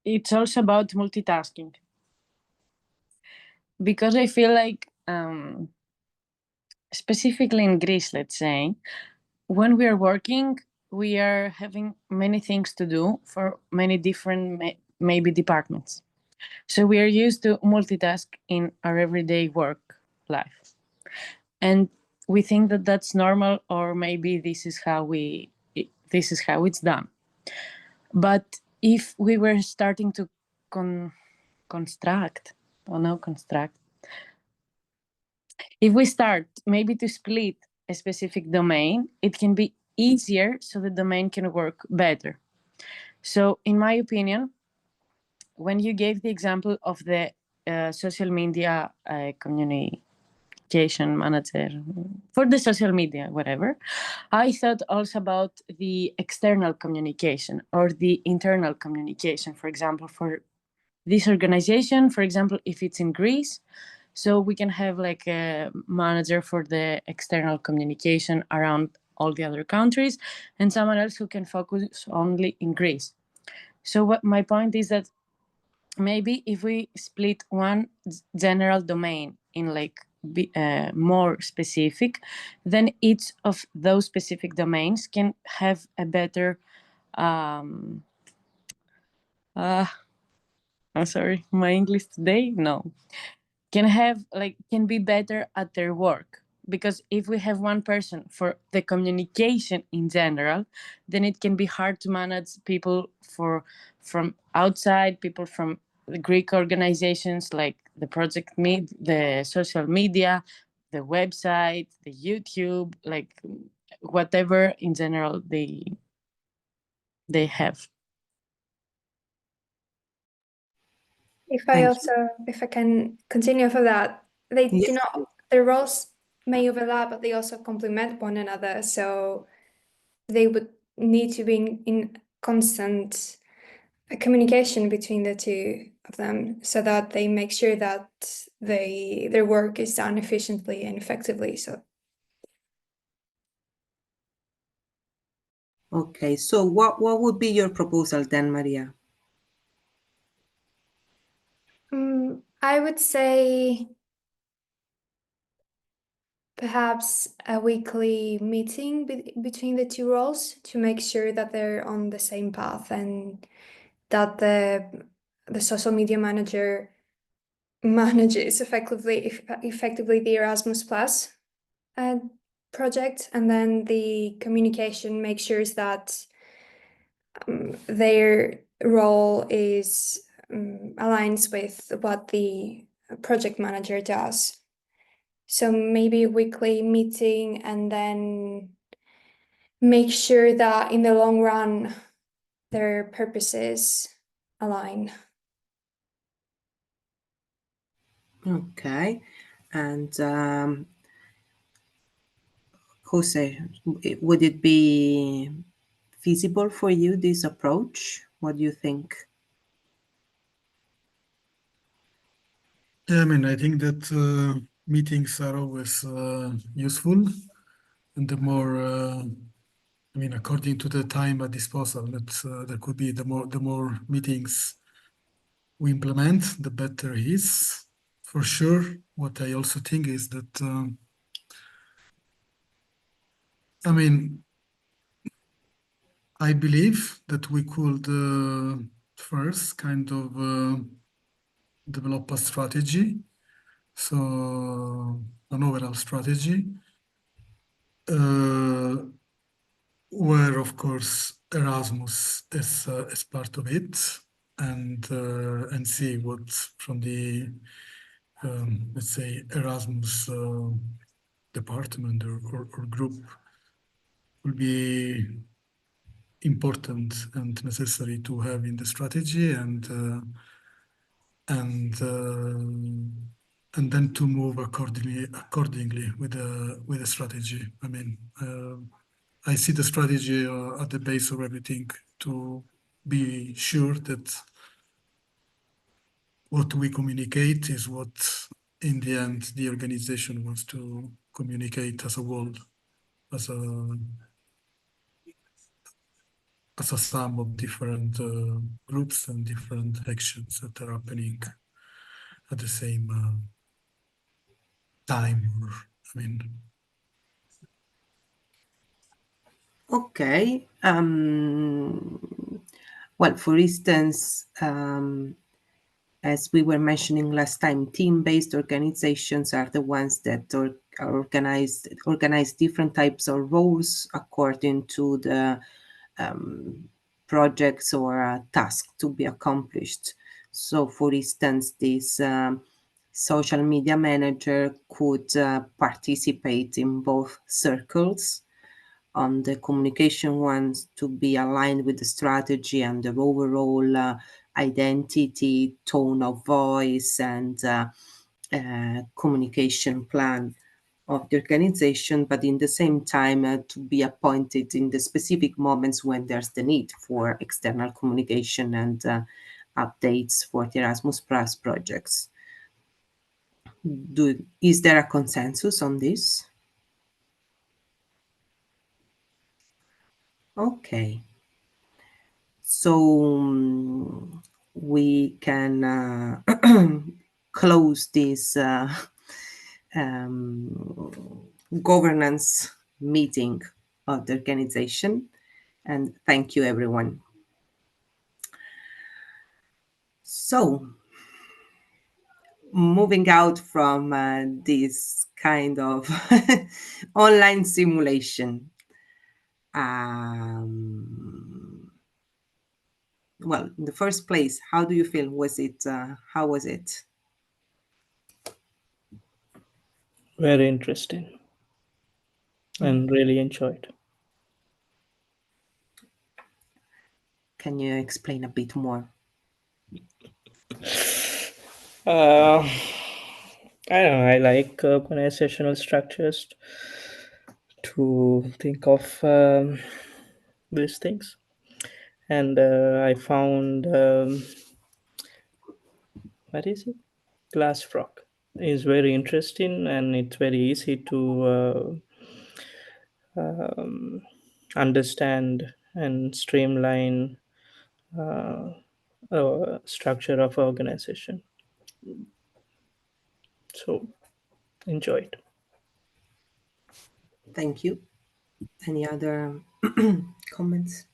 it's also about multitasking, because I feel like, specifically in Greece, let's say, when we are working, we are having many things to do for many different maybe departments. So we are used to multitask in our everyday work life. And we think that that's normal, or maybe this is how it's done. But if we were starting to construct, if we start maybe to split a specific domain, it can be easier, so the domain can work better. So in my opinion, when you gave the example of the social media communication manager for the social media, whatever, I thought also about the external communication or the internal communication. For example, for this organization, for example, if it's in Greece, so we can have like a manager for the external communication around all the other countries, and someone else who can focus only in Greece. So what my point is that maybe if we split one general domain in like more specific, then each of those specific domains can have a better I'm sorry, my English today, no, can be better at their work. Because if we have one person for the communication in general, then it can be hard to manage people from outside, people from the Greek organizations, like the project the social media, the website, the YouTube, like whatever in general they have. If I can continue for that, they do not, their roles may overlap, but they also complement one another. So they would need to be in constant communication between the two of them, so that they make sure that their work is done efficiently and effectively. So. Okay, so what would be your proposal then, Maria? I would say perhaps a weekly meeting between the two roles to make sure that they're on the same path, and that the social media manager manages effectively the Erasmus Plus project, and then the communication makes sure that their role is aligns with what the project manager does. So maybe a weekly meeting, and then make sure that in the long run their purposes align. Okay, and Jose, would it be feasible for you, this approach? What do you think? Yeah, I mean, I think that meetings are always useful, and the more, I mean, according to the time at disposal, there could be the more meetings we implement, the better it is. For sure, what I also think is that, I mean, I believe that we could first kind of develop a strategy, so an overall strategy, where of course Erasmus is part of it, and see what from the let's say Erasmus department or group will be important and necessary to have in the strategy, and then to move accordingly with the strategy. I mean, I see the strategy at the base of everything, to be sure that what we communicate is what in the end the organization wants to communicate as a whole, as a sum of different groups and different actions that are happening at the same time. I mean, okay. Well, for instance, as we were mentioning last time, team-based organizations are the ones that organize different types of roles according to the projects or tasks to be accomplished. So, for instance, this social media manager could participate in both circles. On the communication ones, to be aligned with the strategy and the overall identity, tone of voice, and communication plan of the organization, but in the same time to be appointed in the specific moments when there's the need for external communication and updates for the Erasmus Plus projects. Is there a consensus on this? Okay. So we can close this governance meeting of the organization, and thank you, everyone. So, moving out from this kind of online simulation, well, in the first place, how do you feel? How was it? Very interesting and really enjoyed. Can you explain a bit more? I don't know, I like organizational structures to think of these things. And I found, what is it? Glass frog is very interesting, and it's very easy to understand and streamline structure of organization. So enjoyed. Thank you. Any other comments?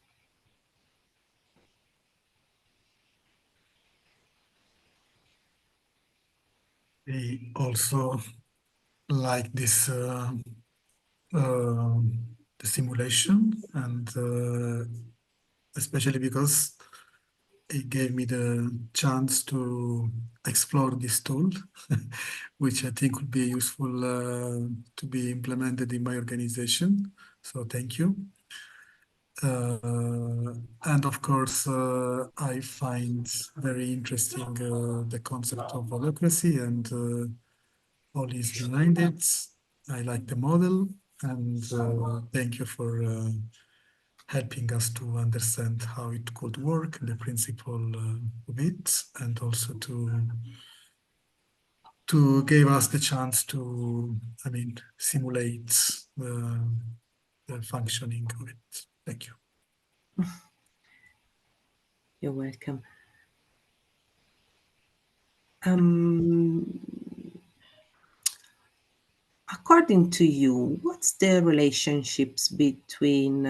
I also like this the simulation, and especially because it gave me the chance to explore this tool, which I think would be useful to be implemented in my organization. So thank you. And of course, I find very interesting the concept of holocracy and all is behind it. I like the model, and thank you for helping us to understand how it could work, the principle of it, and also to give us the chance to, I mean, simulate the functioning of it. Thank you. You're welcome. According to you, what's the relationships between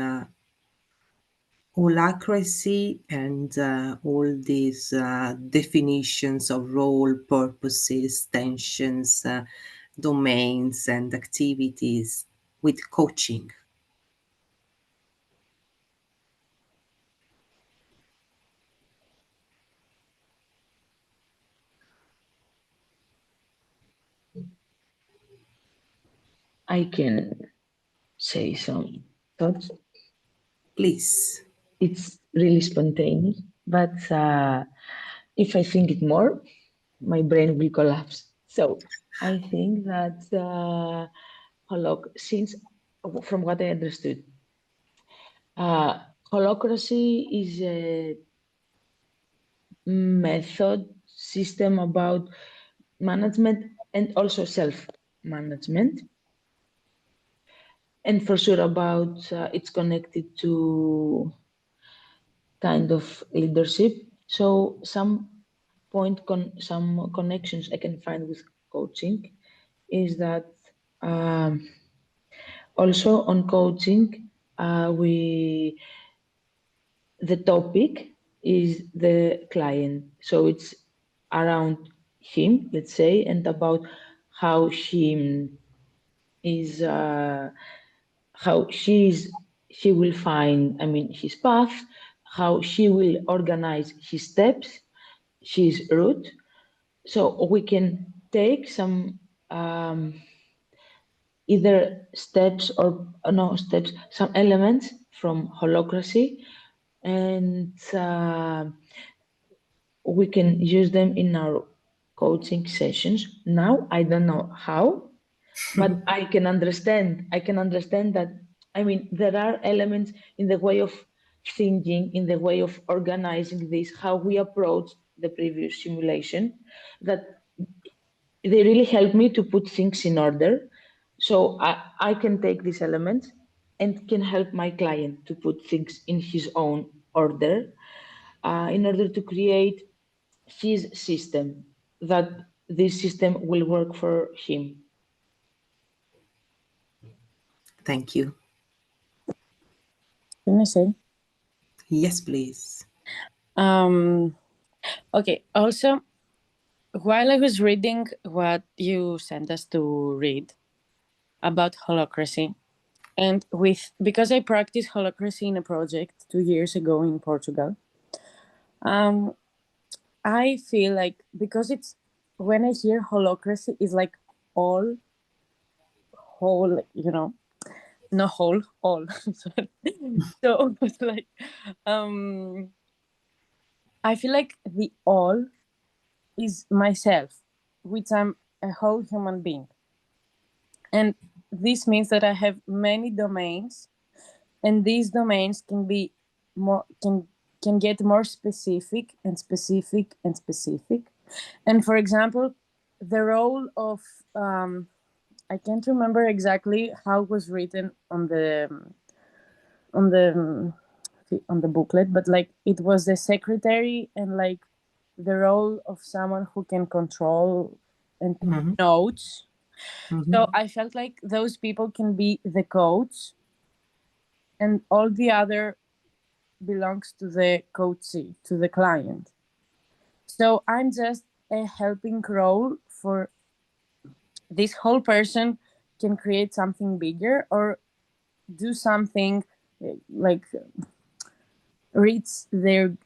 Holacracy and all these definitions of role, purposes, tensions, domains, and activities with coaching? I can say some thoughts. Please. It's really spontaneous, but if I think it more, my brain will collapse. So I think that since from what I understood, Holocracy is a method system about management and also self-management. And for sure about it's connected to kind of leadership. So some connections I can find with coaching is that also on coaching, the topic is the client. So it's around him, let's say, and about how he will find, his path, how she will organize his steps, his route. So we can take some either steps or no steps, some elements from Holocracy, and we can use them in our coaching sessions. Now I don't know how, but I can understand that. There are elements in the way of thinking, in the way of organizing this, how we approach the previous simulation, that they really help me to put things in order. So I can take these elements and can help my client to put things in his own order in order to create his system, that this system will work for him. Thank you. Can I say? Yes, please. Okay, also, while I was reading what you sent us to read about Holocracy, and because I practiced Holocracy in a project 2 years ago in Portugal, I feel like, because it's, when I hear Holocracy, it's like all, not whole, all. So it's like, I feel like the all is myself, which I'm a whole human being. And this means that I have many domains, and these domains can be more, can get more specific and specific and specific. And for example, the role of, I can't remember exactly how it was written on the booklet, but like it was the secretary and like the role of someone who can control and notes. So I felt like those people can be the coach, and all the other belongs to the coachee, to the client. So I'm just a helping role for this whole person can create something bigger or do something like reach their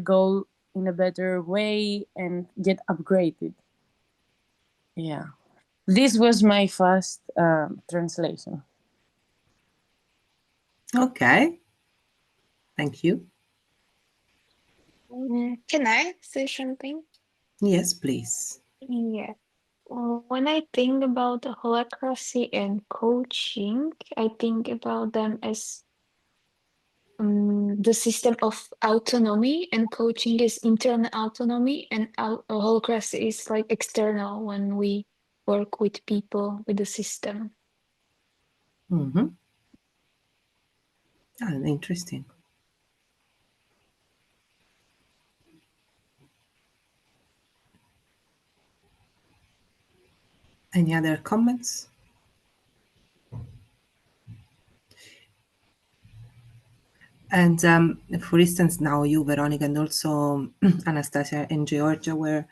goal in a better way and get upgraded. Yeah, this was my first translation. Okay, thank you. Can I say something? Yes, please. Yeah. When I think about the Holacracy and coaching, I think about them as the system of autonomy, and coaching is internal autonomy, and Holacracy is like external when we work with people, with the system. Interesting. Any other comments? And for instance, now you, Veronica, and also Anastasia and Georgia were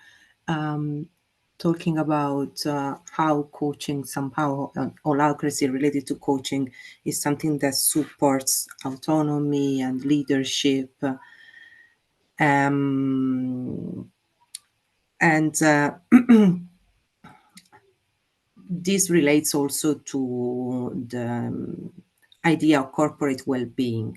talking about how coaching somehow, holacracy related to coaching, is something that supports autonomy and leadership. This relates also to the idea of corporate well-being.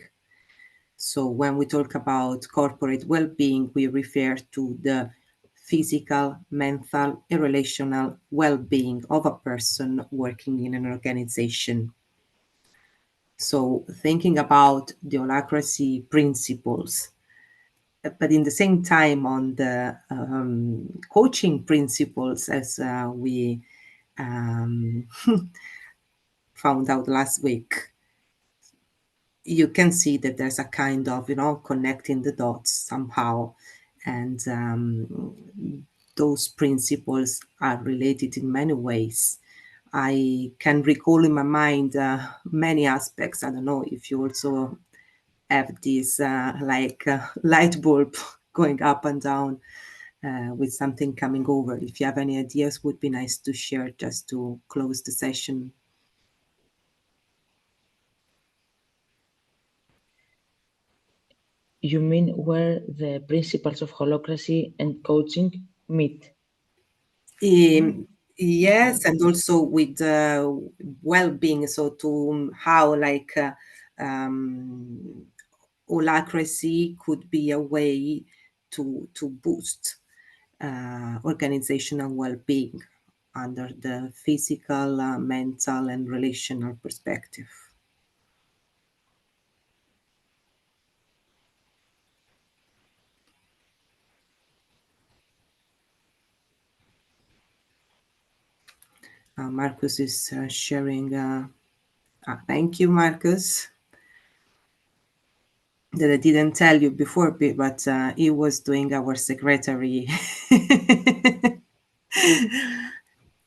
So when we talk about corporate well-being, we refer to the physical, mental, and relational well-being of a person working in an organization. So thinking about the holacracy principles, but in the same time on the coaching principles, as we found out last week, you can see that there's a kind of, connecting the dots somehow. And those principles are related in many ways. I can recall in my mind many aspects. I don't know if you also have this light bulb going up and down with something coming over. If you have any ideas, would be nice to share just to close the session. You mean where the principles of holacracy and coaching meet? Yes, and also with well-being. So to how holacracy could be a way to boost organizational well-being under the physical, mental, and relational perspective. Marcus is sharing. Thank you, Marcus. That I didn't tell you before, but he was doing our secretary,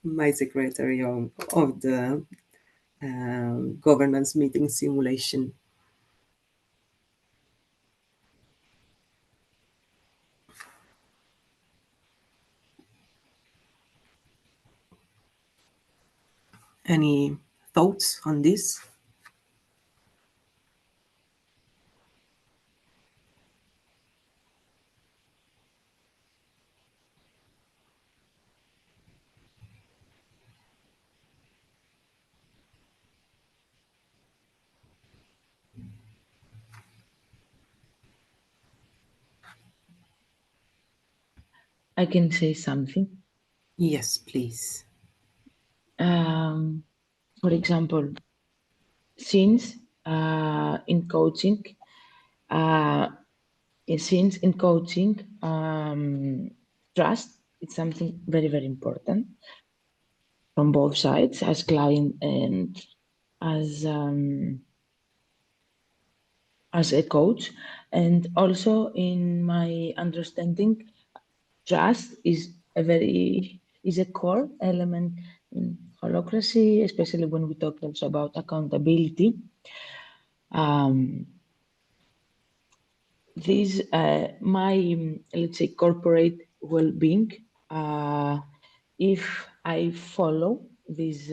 my secretary of the governance meeting simulation. Any thoughts on this? I can say something. Yes, please. For example, since in coaching, trust is something very, very important from both sides, as client and as a coach. And also in my understanding, trust is a core element in holacracy, especially when we talk also about accountability. This my, let's say, corporate well-being, if I follow this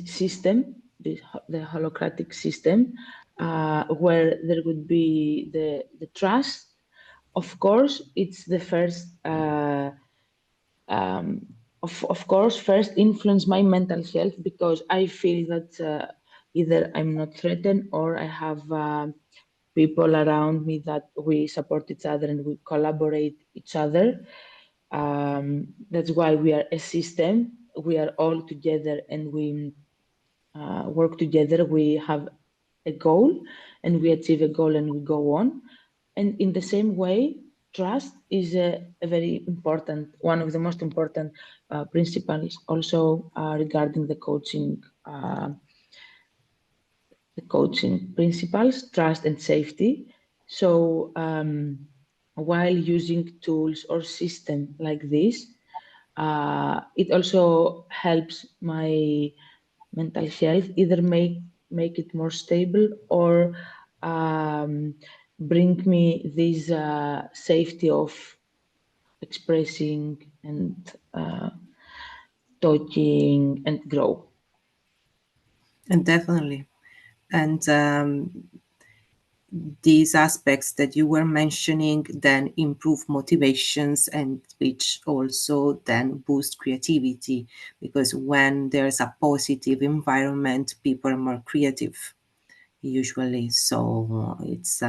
system, the holacratic system, where there would be the trust. Of course, it's the first. Of course, first influence my mental health, because I feel that either I'm not threatened or I have people around me that we support each other and we collaborate each other. That's why we are a system. We are all together and we work together. We have a goal and we achieve a goal and we go on. And in the same way, trust is a very important, one of the most important principles also regarding the coaching principles, trust and safety. So while using tools or system like this, it also helps my mental health, either make it more stable or bring me this safety of expressing and talking and grow. And definitely. And these aspects that you were mentioning then improve motivations, and which also then boost creativity, because when there's a positive environment, people are more creative usually. So it's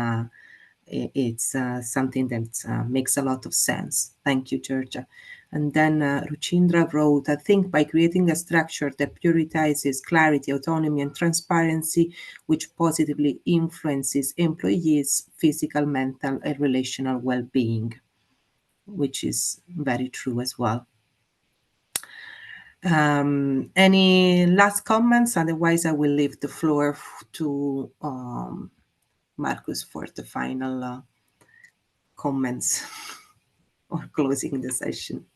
something that makes a lot of sense. Thank you, Georgia. And then Ruchindra wrote, I think by creating a structure that prioritizes clarity, autonomy, and transparency, which positively influences employees' physical, mental, and relational well-being, which is very true as well. Any last comments? Otherwise, I will leave the floor to Marcus for the final comments or closing the session.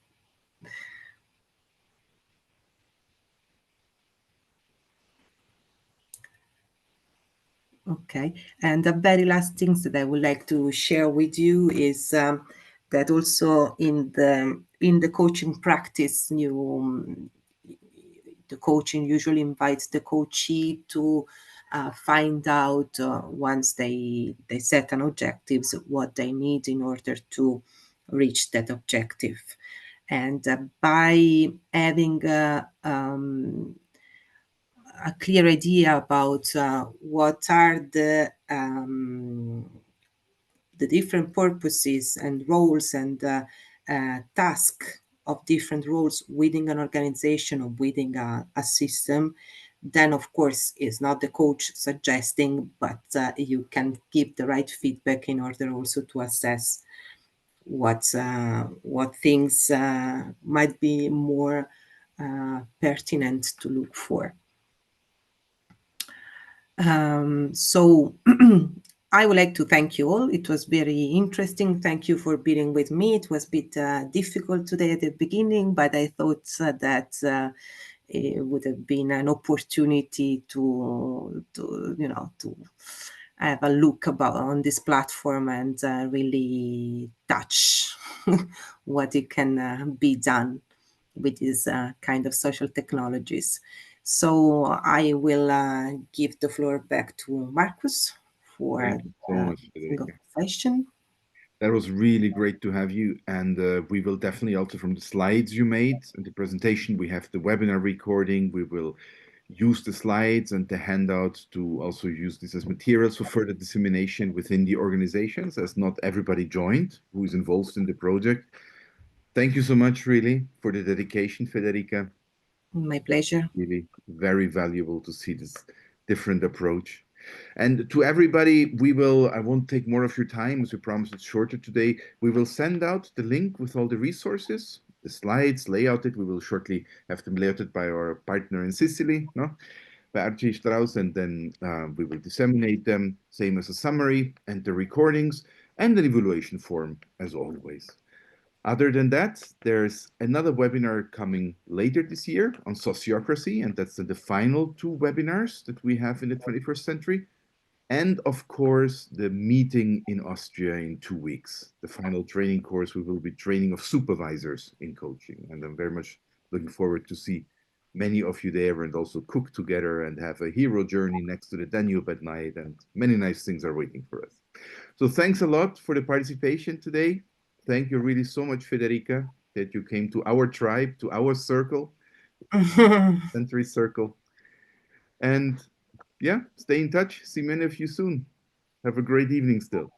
Okay, and the very last things that I would like to share with you is that also in the coaching practice, the coaching usually invites the coachee to find out once they set an objective, what they need in order to reach that objective. And by having a clear idea about what are the different purposes and roles and tasks of different roles within an organization or within a system, then of course it's not the coach suggesting, but you can give the right feedback in order also to assess what things might be more pertinent to look for. So I would like to thank you all. It was very interesting. Thank you for being with me. It was a bit difficult today at the beginning, but I thought that it would have been an opportunity to have a look on this platform and really touch what it can be done with these kind of social technologies. So I will give the floor back to Marcus for the question. That was really great to have you. And we will definitely also, from the slides you made and the presentation, we have the webinar recording. We will use the slides and the handouts to also use this as materials for further dissemination within the organizations, as not everybody joined who is involved in the project. Thank you so much, really, for the dedication, Federica. My pleasure. Really very valuable to see this different approach. And to everybody, I won't take more of your time, as we promised it's shorter today. We will send out the link with all the resources, the slides, layouted. We will shortly have them layouted by our partner in Sicily, by Archie Strauss, and then we will disseminate them, same as a summary and the recordings and an evaluation form, as always. Other than that, there's another webinar coming later this year on sociocracy, and that's the final 2 webinars that we have in the 21st century. And of course, the meeting in Austria in 2 weeks, the final training course. We will be training of supervisors in coaching, and I'm very much looking forward to see many of you there and also cook together and have a hero journey next to the Danube at night, and many nice things are waiting for us. So thanks a lot for the participation today. Thank you really so much, Federica, that you came to our tribe, to our circle, century circle. And yeah, stay in touch. See many of you soon. Have a great evening still.